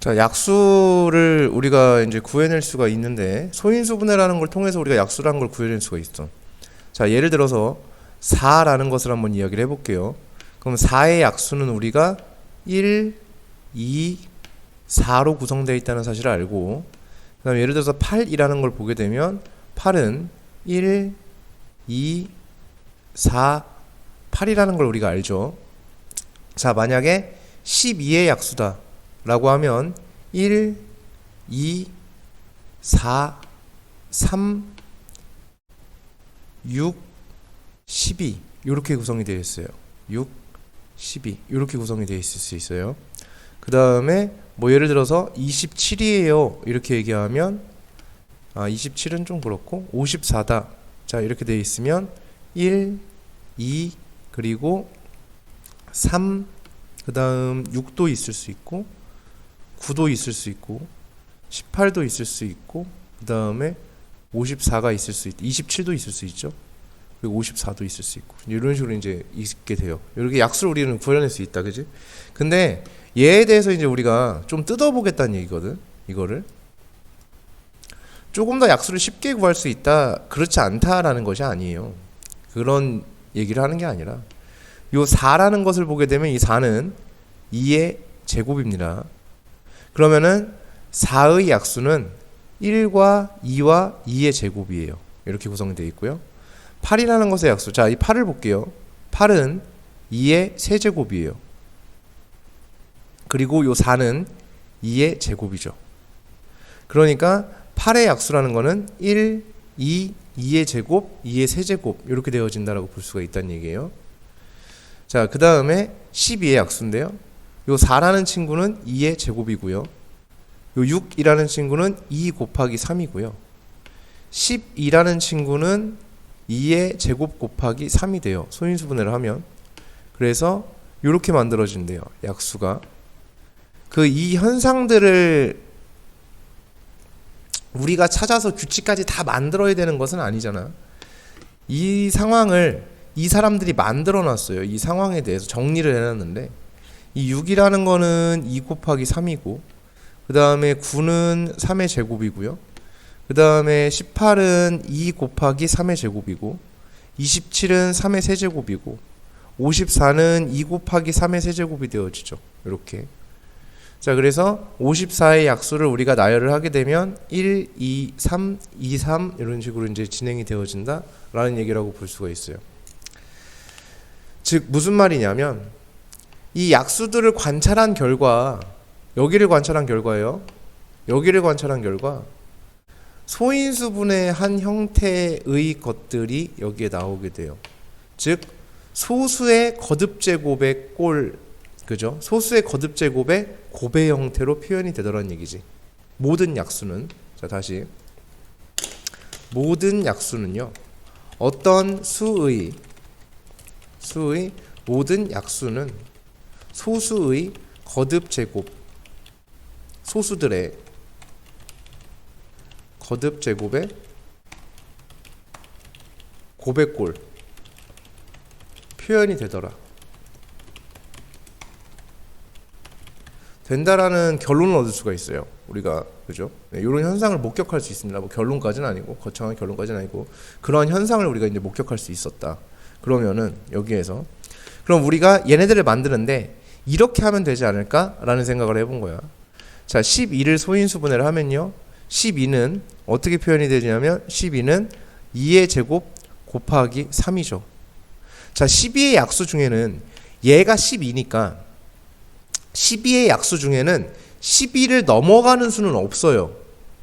자, 약수를 우리가 이제 구해낼 수가 있는데 소인수분해라는 걸 통해서 우리가 약수라는 걸 구해낼 수가 있어. 자, 예를 들어서 4라는 것을 한번 이야기를 해볼게요. 그럼 4의 약수는 우리가 1, 2, 4로 구성되어 있다는 사실을 알고, 그 다음에 예를 들어서 8이라는 걸 보게 되면 8은 1, 2, 4, 8이라는 걸 우리가 알죠. 자, 만약에 12의 약수다 라고 하면 1, 2, 4, 3, 6, 12 이렇게 구성이 되어 있어요. 6, 12 이렇게 구성이 되어 있을 수 있어요. 그 다음에 뭐 예를 들어서 27이에요 이렇게 얘기하면 27은 좀 그렇고 54다 자 이렇게 되어 있으면 1, 2 그리고 3 그 다음 6도 있을 수 있고 9도 있을 수 있고 18도 있을 수 있고 그 다음에 54가 있을 수 있고 27도 있을 수 있죠. 그리고 54도 있을 수 있고 이런 식으로 이제 있게 돼요. 이렇게 약수를 우리는 구해낼 수 있다, 그지? 근데 얘에 대해서 이제 우리가 좀 뜯어보겠다는 얘기거든. 이거를 조금 더 약수를 쉽게 구할 수 있다, 그렇지 않다라는 것이 아니에요. 그런 얘기를 하는 게 아니라 요 4라는 것을 보게 되면 이 4는 2의 제곱입니다. 그러면은 4의 약수는 1과 2와 2의 제곱이에요. 이렇게 구성이 되어 있고요. 8이라는 것의 약수. 자, 이 8을 볼게요. 8은 2의 세제곱이에요. 그리고 요 4는 2의 제곱이죠. 그러니까 8의 약수라는 거는 1, 2, 2의 제곱, 2의 세제곱 이렇게 되어진다라고 볼 수가 있다는 얘기예요. 자, 그 다음에 12의 약수인데요. 요 4라는 친구는 2의 제곱이고요. 요 6이라는 친구는 2 곱하기 3이고요. 12라는 친구는 2의 제곱 곱하기 3이 돼요. 소인수분해를 하면. 그래서 이렇게 만들어진대요. 약수가. 그 이 현상들을 우리가 찾아서 규칙까지 다 만들어야 되는 것은 아니잖아. 이 상황을 이 사람들이 만들어 놨어요. 이 상황에 대해서 정리를 해놨는데 이 6이라는 거는 2 곱하기 3이고 그 다음에 9는 3의 제곱이고요. 그 다음에 18은 2 곱하기 3의 제곱이고 27은 3의 세제곱이고 54는 2 곱하기 3의 세제곱이 되어지죠. 이렇게. 자, 그래서 54의 약수를 우리가 나열을 하게 되면 1, 2, 3, 2, 3 이런 식으로 이제 진행이 되어진다 라는 얘기라고 볼 수가 있어요. 즉 무슨 말이냐면 이 약수들을 관찰한 결과 여기를 관찰한 결과예요. 여기를 관찰한 결과 소인수분의 한 형태의 것들이 여기에 나오게 돼요. 즉 소수의 거듭제곱의 꼴, 그죠? 소수의 거듭제곱의 곱의 형태로 표현이 되더라는 얘기지. 모든 약수는, 자 다시, 모든 약수는요 어떤 수의 모든 약수는 소수의 거듭제곱, 소수들의 거듭제곱의 곱의 꼴 표현이 되더라. 된다라는 결론을 얻을 수가 있어요. 우리가, 그죠? 네, 이런 현상을 목격할 수 있습니다. 뭐 결론까지는 아니고, 거창한 결론까지는 아니고, 그런 현상을 우리가 이제 목격할 수 있었다. 그러면은 여기에서 그럼 우리가 얘네들을 만드는데 이렇게 하면 되지 않을까라는 생각을 해본 거야. 자, 12를 소인수분해를 하면요, 12는 어떻게 표현이 되냐면 12는 2의 제곱 곱하기 3이죠. 자, 12의 약수 중에는 얘가 12니까 12의 약수 중에는 12를 넘어가는 수는 없어요.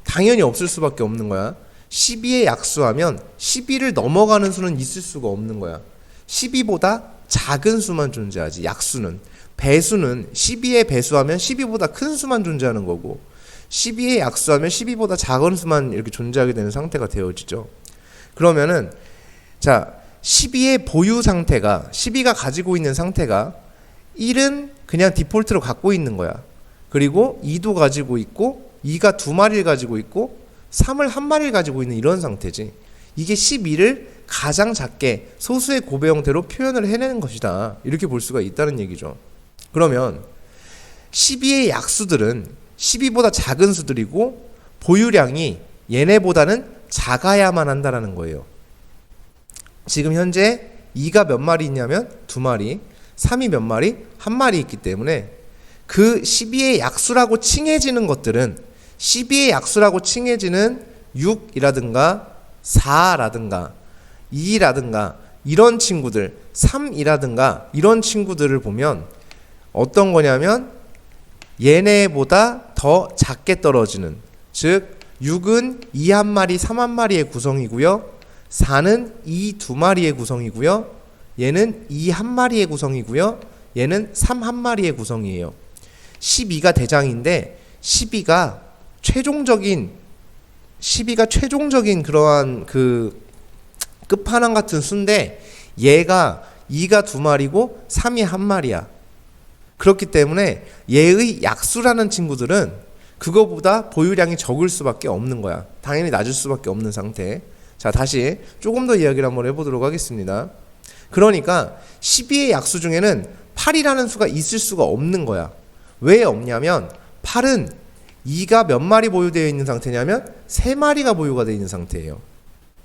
당연히 없을 수밖에 없는 거야. 12의 약수하면 12를 넘어가는 수는 있을 수가 없는 거야. 12보다 작은 수만 존재하지. 약수는. 배수는 12의 배수하면 12보다 큰 수만 존재하는 거고 12의 약수하면 12보다 작은 수만 이렇게 존재하게 되는 상태가 되어지죠. 그러면은 자, 12의 보유 상태가 12가 가지고 있는 상태가 1은 그냥 디폴트로 갖고 있는 거야. 그리고 2도 가지고 있고 2가 2마리를 가지고 있고 3을 1마리를 가지고 있는 이런 상태지. 이게 12를 가장 작게 소수의 곱의 형태로 표현을 해내는 것이다. 이렇게 볼 수가 있다는 얘기죠. 그러면 12의 약수들은 12보다 작은 수들이고 보유량이 얘네보다는 작아야만 한다라는 거예요. 지금 현재 2가 몇 마리 있냐면 2마리, 3이 몇 마리? 1마리 있기 때문에 그 12의 약수라고 칭해지는 것들은 12의 약수라고 칭해지는 6이라든가 4라든가 2라든가 이런 친구들, 3이라든가 이런 친구들을 보면 어떤 거냐면 얘네보다 더 작게 떨어지는, 즉 6은 2 1마리, 3 1마리의 구성이고요. 4는 2 2마리의 구성이고요. 얘는 2 1마리의 구성이고요. 얘는 3 1마리의 구성이에요. 12가 대장인데 12가 최종적인 그러한 그 끝판왕 같은 수인데 얘가 2가 2마리고 3이 1마리야. 그렇기 때문에 얘의 약수라는 친구들은 그거보다 보유량이 적을 수밖에 없는 거야. 당연히 낮을 수밖에 없는 상태. 자, 다시 조금 더 이야기를 한번 해보도록 하겠습니다. 그러니까 12의 약수 중에는 8이라는 수가 있을 수가 없는 거야. 왜 없냐면 8은 2가 몇 마리 보유되어 있는 상태냐면 3마리가 보유가 되어 있는 상태예요.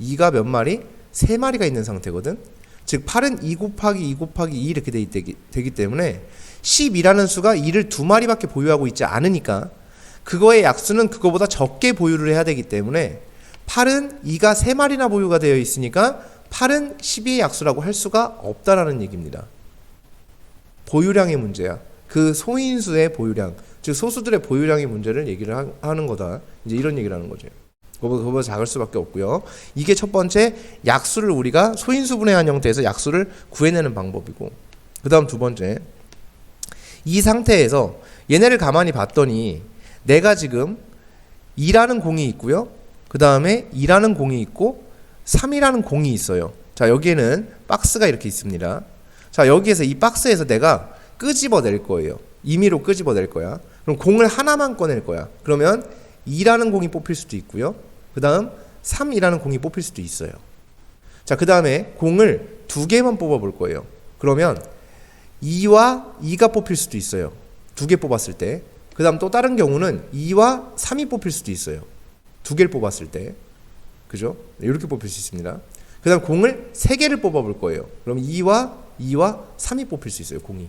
2가 몇 마리? 3마리가 있는 상태거든. 즉 8은 2 곱하기 2 곱하기 2 이렇게 되기 때문에 12라는 수가 2를 2마리밖에 보유하고 있지 않으니까 그거의 약수는 그거보다 적게 보유를 해야 되기 때문에 8은 2가 3마리나 보유가 되어 있으니까 8은 12의 약수라고 할 수가 없다라는 얘기입니다. 보유량의 문제야. 그 소인수의 보유량, 즉 소수들의 보유량의 문제를 얘기를 하는 거다. 이제 이런 얘기를 하는 거죠. 그거보다 작을 수밖에 없고요. 이게 첫 번째 약수를 우리가 소인수분해한 형태에서 약수를 구해내는 방법이고, 그 다음 두 번째, 이 상태에서 얘네를 가만히 봤더니 내가 지금 2라는 공이 있고요. 그 다음에 2라는 공이 있고 3이라는 공이 있어요. 자, 여기에는 박스가 이렇게 있습니다. 자, 여기에서 이 박스에서 내가 끄집어낼 거예요. 임의로 끄집어낼 거야. 그럼 공을 하나만 꺼낼 거야. 그러면 2라는 공이 뽑힐 수도 있고요. 그 다음 3이라는 공이 뽑힐 수도 있어요. 자, 그 다음에 공을 2개만 뽑아볼 거예요. 그러면 2와 2가 뽑힐 수도 있어요. 2개 뽑았을 때. 그 다음 또 다른 경우는 2와 3이 뽑힐 수도 있어요. 2개를 뽑았을 때. 그죠? 이렇게 뽑힐 수 있습니다. 그 다음 공을 3개를 뽑아볼 거예요. 그럼 2와 3이 뽑힐 수 있어요. 공이.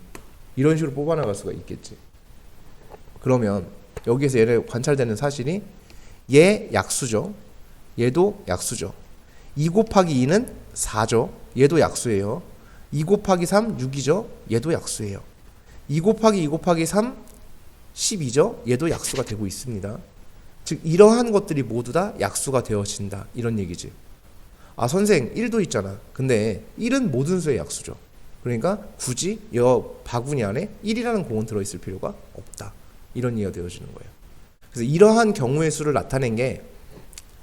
이런 식으로 뽑아나갈 수가 있겠지. 그러면 여기에서 얘를 관찰되는 사실이 얘 약수죠. 얘도 약수죠. 2 곱하기 2는 4죠. 얘도 약수예요. 2 곱하기 3 6이죠. 얘도 약수예요. 2 곱하기 2 곱하기 3 12죠. 얘도 약수가 되고 있습니다. 즉 이러한 것들이 모두 다 약수가 되어진다. 이런 얘기지. 아, 선생 1도 있잖아. 근데 1은 모든 수의 약수죠. 그러니까 굳이 이 바구니 안에 1이라는 공은 들어있을 필요가 없다. 이런 이해가 되어지는 거예요. 그래서 이러한 경우의 수를 나타낸 게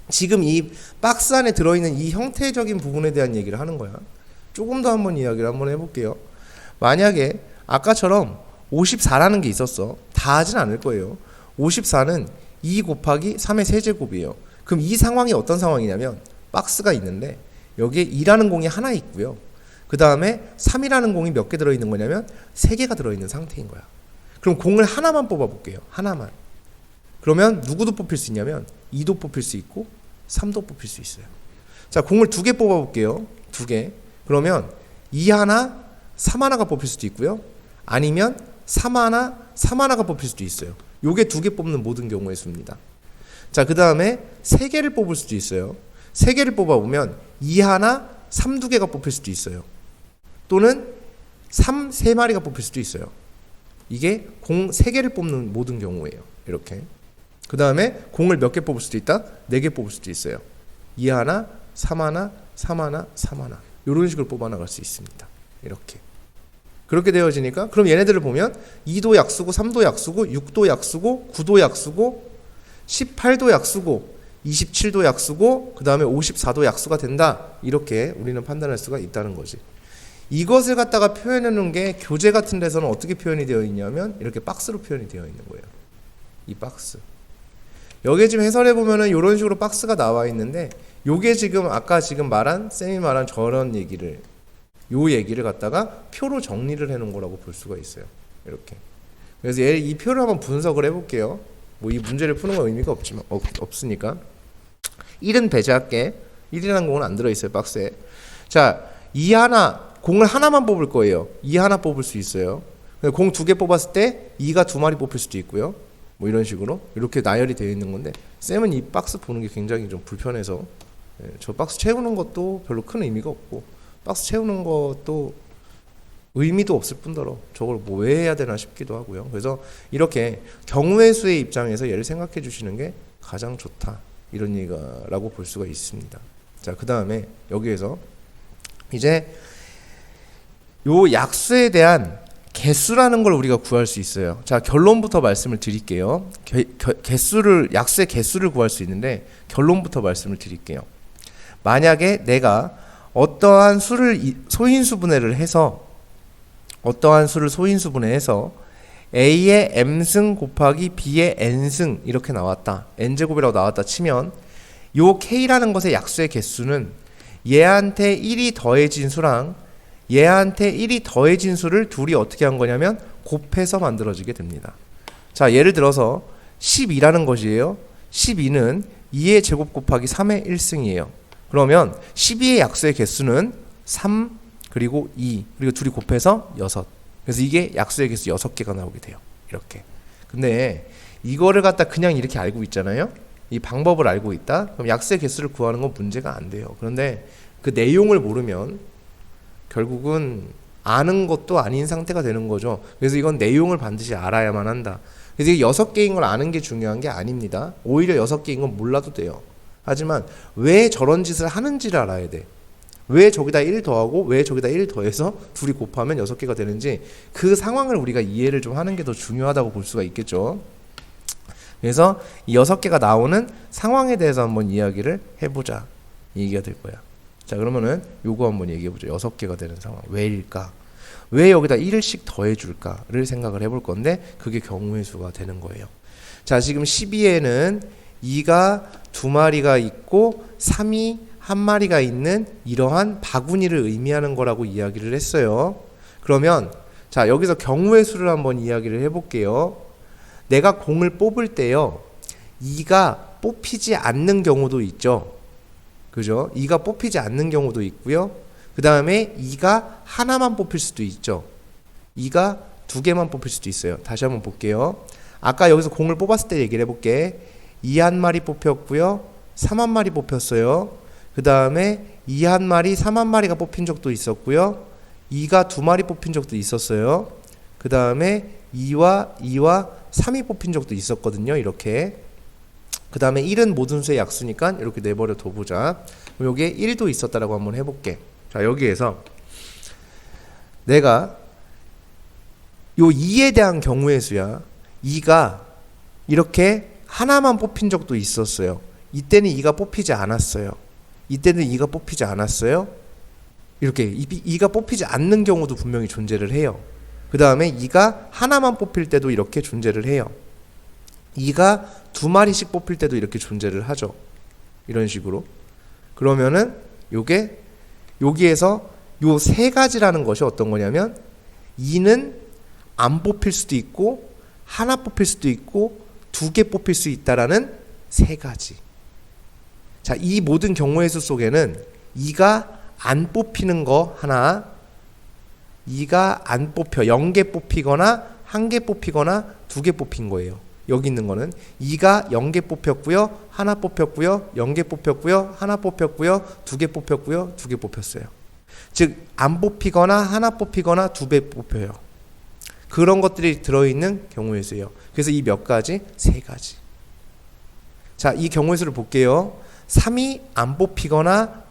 지금 이 박스 안에 들어있는 이 형태적인 부분에 대한 얘기를 하는 거야. 조금 더 한번 이야기를 한번 해볼게요. 만약에 아까처럼 54라는 게 있었어. 다 하진 않을 거예요. 54는 2 곱하기 3의 세제곱이에요. 그럼 이 상황이 어떤 상황이냐면 박스가 있는데 여기에 2라는 공이 하나 있고요. 그 다음에 3이라는 공이 몇 개 들어있는 거냐면 3개가 들어있는 상태인 거야. 그럼 공을 하나만 뽑아볼게요. 하나만. 그러면 누구도 뽑힐 수 있냐면 2도 뽑힐 수 있고 3도 뽑힐 수 있어요. 자, 공을 2개 뽑아볼게요. 2개. 그러면 2 하나, 3 하나가 뽑힐 수도 있고요. 아니면 3 하나, 3 하나가 뽑힐 수도 있어요. 요게 2개 뽑는 모든 경우의 수입니다. 자, 그 다음에 3개를 뽑을 수도 있어요. 3개를 뽑아보면 2 하나, 3 2개가 뽑힐 수도 있어요. 또는 3 3마리가 뽑힐 수도 있어요. 이게 공 3개를 뽑는 모든 경우예요. 이렇게. 그 다음에 공을 몇 개 뽑을 수도 있다? 4개 뽑을 수도 있어요. 2 하나, 3 하나, 3 하나, 3 하나. 이런 식으로 뽑아나갈 수 있습니다. 이렇게. 그렇게 되어지니까 그럼 얘네들을 보면 2도 약수고 3도 약수고 6도 약수고 9도 약수고 18도 약수고 27도 약수고 그 다음에 54도 약수가 된다. 이렇게 우리는 판단할 수가 있다는 거지. 이것을 갖다가 표현해 놓은 게 교재 같은 데서는 어떻게 표현이 되어 있냐면 이렇게 박스로 표현이 되어 있는 거예요. 이 박스. 여기에 지금 해설해 보면은 이런 식으로 박스가 나와 있는데 요게 지금 아까 지금 말한 쌤이 말한 저런 얘기를 요 얘기를 갖다가 표로 정리를 해 놓은 거라고 볼 수가 있어요. 이렇게. 그래서 이 표를 한번 분석을 해 볼게요. 뭐 이 문제를 푸는 건 의미가 없으니까 1은 배제할게. 1이라는 공은 안 들어있어요 박스에. 자, 2 하나, 공을 하나만 뽑을 거예요. 2 하나 뽑을 수 있어요. 공 2개 뽑았을 때 2가 2마리 뽑힐 수도 있고요. 뭐 이런 식으로 이렇게 나열이 되어 있는 건데, 쌤은 이 박스 보는 게 굉장히 좀 불편해서 저 박스 채우는 것도 별로 큰 의미가 없고, 박스 채우는 것도 의미도 없을 뿐더러 저걸 뭐 왜 해야 되나 싶기도 하고요. 그래서 이렇게 경우의 수의 입장에서 얘를 생각해 주시는 게 가장 좋다, 이런 얘기라고 볼 수가 있습니다. 자, 그 다음에 여기에서 이제 요 약수에 대한 개수라는 걸 우리가 구할 수 있어요. 자, 결론부터 말씀을 드릴게요. 약수의 개수를 구할 수 있는데 결론부터 말씀을 드릴게요. 만약에 내가 어떠한 수를 소인수분해를 해서 A의 m승 곱하기 B의 n승 이렇게 나왔다, n제곱이라고 나왔다 치면 요 K라는 것의 약수의 개수는 얘한테 1이 더해진 수랑 얘한테 1이 더해진 수를 둘이 어떻게 한 거냐면 곱해서 만들어지게 됩니다. 자, 예를 들어서 12라는 것이에요. 12는 2의 제곱 곱하기 3의 1승이에요. 그러면 12의 약수의 개수는 3 그리고 2 그리고 둘이 곱해서 6. 그래서 이게 약수의 개수 6개가 나오게 돼요. 이렇게. 근데 이거를 갖다 그냥 이렇게 알고 있잖아요. 이 방법을 알고 있다. 그럼 약수의 개수를 구하는 건 문제가 안 돼요. 그런데 그 내용을 모르면 결국은 아는 것도 아닌 상태가 되는 거죠. 그래서 이건 내용을 반드시 알아야만 한다. 그래서 이게 6개인 걸 아는 게 중요한 게 아닙니다. 오히려 6개인 건 몰라도 돼요. 하지만 왜 저런 짓을 하는지를 알아야 돼. 왜 저기다 1 더하고 왜 저기다 1 더해서 둘이 곱하면 6개가 되는지 그 상황을 우리가 이해를 좀 하는 게 더 중요하다고 볼 수가 있겠죠. 그래서 이 6개가 나오는 상황에 대해서 한번 이야기를 해보자, 이 얘기가 될 거야. 자, 그러면은 요거 한번 얘기해보죠. 6개가 되는 상황. 왜일까? 왜 여기다 1씩 더해줄까를 생각을 해볼 건데 그게 경우의 수가 되는 거예요. 자, 지금 12에는 2가 2마리가 있고 3이 1마리가 있는 이러한 바구니를 의미하는 거라고 이야기를 했어요. 그러면 자, 여기서 경우의 수를 한번 이야기를 해볼게요. 내가 공을 뽑을 때요, 2가 뽑히지 않는 경우도 있죠. 그죠? 2가 뽑히지 않는 경우도 있고요. 그 다음에 2가 하나만 뽑힐 수도 있죠. 2가 2개만 뽑힐 수도 있어요. 다시 한번 볼게요. 아까 여기서 공을 뽑았을 때 얘기를 해볼게. 2 1마리 뽑혔고요. 3 1마리 뽑혔어요. 그 다음에 2 1마리, 3 1마리가 뽑힌 적도 있었고요. 2가 2마리 뽑힌 적도 있었어요. 그 다음에 2와 3이 뽑힌 적도 있었거든요. 이렇게. 그 다음에 1은 모든 수의 약수니까 이렇게 내버려 둬보자. 그럼 여기에 1도 있었다라고 한번 해볼게. 자, 여기에서 내가 요 2에 대한 경우의 수야. 2가 이렇게 하나만 뽑힌 적도 있었어요. 이때는 2가 뽑히지 않았어요. 이때는 2가 뽑히지 않았어요. 이렇게 2가 뽑히지 않는 경우도 분명히 존재를 해요. 그 다음에 2가 하나만 뽑힐 때도 이렇게 존재를 해요. 2가 2마리씩 뽑힐 때도 이렇게 존재를 하죠. 이런 식으로. 그러면은 요게 여기에서 요 세 가지라는 것이 어떤 거냐면 2는 안 뽑힐 수도 있고 하나 뽑힐 수도 있고 2개 뽑힐 수 있다라는 세 가지. 자, 이 모든 경우의 수 속에는 2가 안 뽑히는 거 하나, 2가 안 뽑혀 0개 뽑히거나 1개 뽑히거나 2개 뽑힌 거예요. 여기 있는 거는 2가 0개 뽑혔고요, 하나 뽑혔고요, 0개 뽑혔고요, 하나 뽑혔고요, 2개 뽑혔고요, 2개 뽑혔어요. 즉 안 뽑히거나 하나 뽑히거나 2배 뽑혀요. 그런 것들이 들어있는 경우의 수예요. 그래서 이 몇 가지? 세 가지. 자, 이 경우의 수를 볼게요. 3이 안 뽑히거나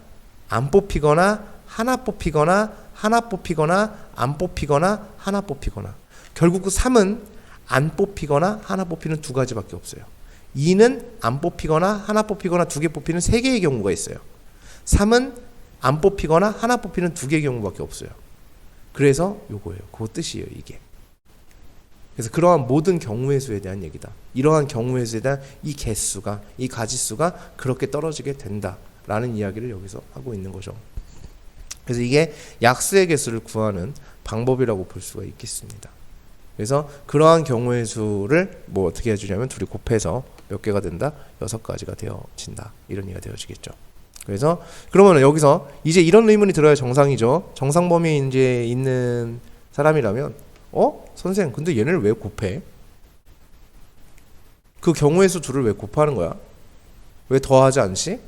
하나 뽑히거나 하나 뽑히거나 안 뽑히거나 하나 뽑히거나. 결국 그 3은 안 뽑히거나 하나 뽑히는 두 가지밖에 없어요. 2는 안 뽑히거나 하나 뽑히거나 2개 뽑히는 3개의 경우가 있어요. 3은 안 뽑히거나 하나 뽑히는 2개의 경우밖에 없어요. 그래서 요거예요. 그 뜻이에요, 이게. 그래서 그러한 모든 경우의 수에 대한 얘기다. 이러한 경우의 수에 대한 이 개수가, 이 가지수가 그렇게 떨어지게 된다라는 이야기를 여기서 하고 있는 거죠. 그래서 이게 약수의 개수를 구하는 방법이라고 볼 수가 있겠습니다. 그래서 그러한 경우의 수를 뭐 어떻게 해주냐면 둘이 곱해서 몇 개가 된다? 6가지가 되어진다. 이런 얘기가 되어지겠죠. 그래서 그러면 여기서 이제 이런 의문이 들어야 정상이죠. 정상 범위에 이제 있는 사람이라면 선생 근데 얘네를 왜 곱해? 그 경우의 수 둘을 왜 곱하는 거야? 왜 더하지 않지?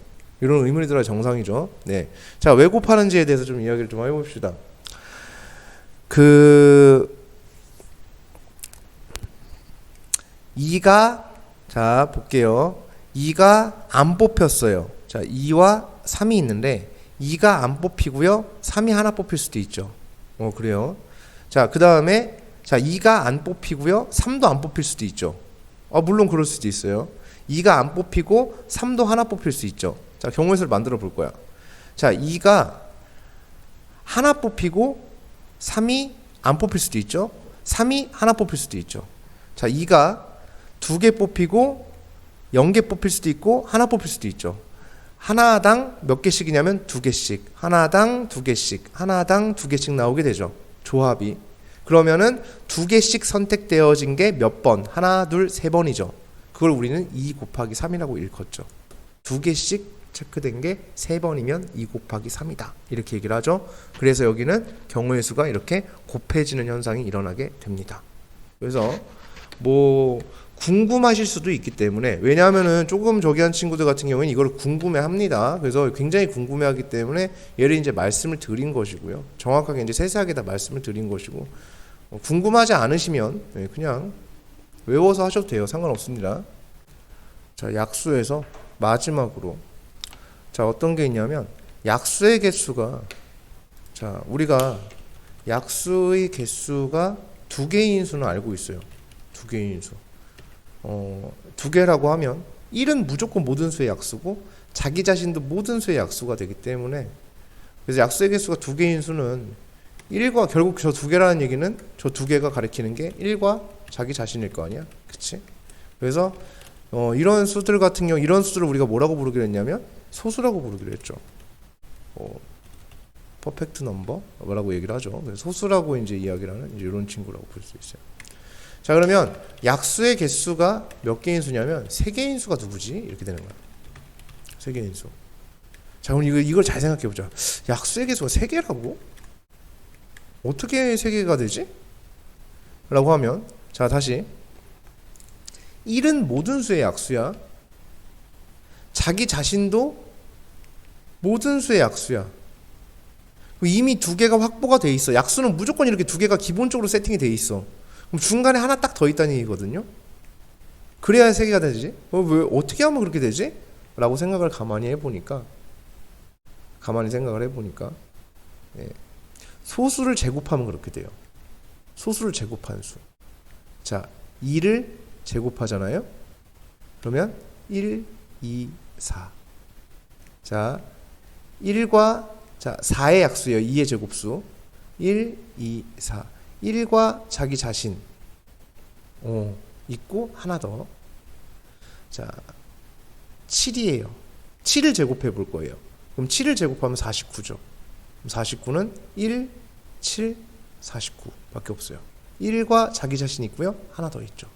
이런 의문이 들어야 정상이죠. 네. 자, 왜 곱하는지에 대해서 좀 이야기를 좀 해봅시다. 그 2가 자 볼게요. 2가 안 뽑혔어요. 자 2와 3이 있는데 2가 안 뽑히고요. 3이 하나 뽑힐 수도 있죠. 그래요. 자 그 다음에 자 2가 안 뽑히고요. 3도 안 뽑힐 수도 있죠. 물론 그럴 수도 있어요. 2가 안 뽑히고 3도 하나 뽑힐 수 있죠. 자 경우의 수를 만들어 볼 거야. 자 2가 하나 뽑히고 3이 안 뽑힐 수도 있죠. 3이 하나 뽑힐 수도 있죠. 자 2가 2개 뽑히고 0개 뽑힐 수도 있고 하나 뽑힐 수도 있죠. 하나당 몇 개씩이냐면 2개씩, 하나당 2개씩, 하나당 2개씩 나오게 되죠. 조합이. 그러면은 2개씩 선택되어진 게 몇 번? 하나, 둘, 세 번이죠. 그걸 우리는 2 곱하기 3이라고 일컫죠. 2개씩 체크된 게 3번이면 2 곱하기 3이다. 이렇게 얘기를 하죠. 그래서 여기는 경우의 수가 이렇게 곱해지는 현상이 일어나게 됩니다. 그래서 뭐 궁금하실 수도 있기 때문에, 왜냐하면은 조금 저기 한 친구들 같은 경우는 이걸 궁금해합니다. 그래서 굉장히 궁금해하기 때문에 얘를 이제 말씀을 드린 것이고요. 정확하게 이제 세세하게 다 말씀을 드린 것이고, 궁금하지 않으시면 그냥 외워서 하셔도 돼요. 상관없습니다. 자, 약수에서 마지막으로 자 어떤 게 있냐면 약수의 개수가 자 우리가 약수의 개수가 2개인 수는 알고 있어요. 2개인 수. 2개라고 하면 1은 무조건 모든 수의 약수고 자기 자신도 모든 수의 약수가 되기 때문에, 그래서 약수의 개수가 2개인 수는 1과 결국 저 2개라는 얘기는 저 2개가 가리키는 게 1과 자기 자신일 거 아니야. 그치? 그래서 이런 수들 같은 경우 이런 수들을 우리가 뭐라고 부르기로 했냐면 소수라고 부르기로 했죠. 퍼펙트 넘버 뭐라고 얘기를 하죠. 그래서 소수라고 이제 이야기를 하는 이제 이런 친구라고 볼 수 있어요. 자 그러면 약수의 개수가 몇 개인 수냐면 3개인 수가 누구지? 이렇게 되는 거야. 3개인 수. 자 그럼 이걸 잘 생각해 보자. 약수의 개수가 3개라고? 어떻게 3개가 되지? 라고 하면 자 다시 1은 모든 수의 약수야. 자기 자신도 모든 수의 약수야. 이미 2개가 확보가 돼 있어. 약수는 무조건 이렇게 2개가 기본적으로 세팅이 돼 있어. 그럼 중간에 하나 딱 더 있다는 얘기거든요. 그래야 3개가 되지. 왜 어떻게 하면 그렇게 되지? 라고 생각을 가만히 생각을 해보니까 소수를 제곱하면 그렇게 돼요. 소수를 제곱한 수. 자 2를 제곱하잖아요. 그러면 1, 2, 4. 자 1과 자 4의 약수예요. 2의 제곱수. 1, 2, 4. 1과 자기 자신 있고 하나 더. 자 7이에요. 7을 제곱해 볼 거예요. 그럼 7을 제곱하면 49죠. 그럼 49는 1, 7, 49 밖에 없어요. 1과 자기 자신 있고요. 하나 더 있죠.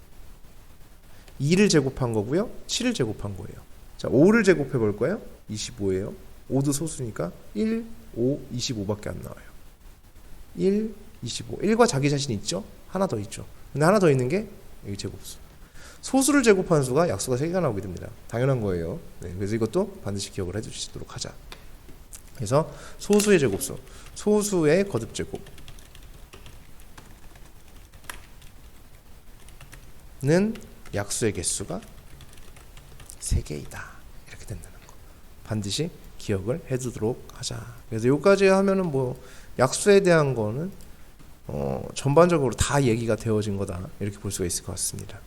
2를 제곱한 거고요. 7을 제곱한 거예요. 자 5를 제곱해 볼 거예요. 25예요. 5도 소수니까 1, 5, 25밖에 안 나와요. 1, 25. 1과 자기 자신 있죠? 하나 더 있죠. 근데 하나 더 있는 게 여기 제곱수. 소수를 제곱한 수가 약수가 3개가 나오게 됩니다. 당연한 거예요. 그래서 이것도 반드시 기억을 해주시도록 하자. 그래서 소수의 제곱수, 소수의 거듭제곱은 약수의 개수가 3개이다. 이렇게 된다는 거. 반드시 기억을 해두도록 하자. 그래서 여기까지 하면은 뭐 약수에 대한 거는 전반적으로 다 얘기가 되어진 거다. 이렇게 볼 수가 있을 것 같습니다.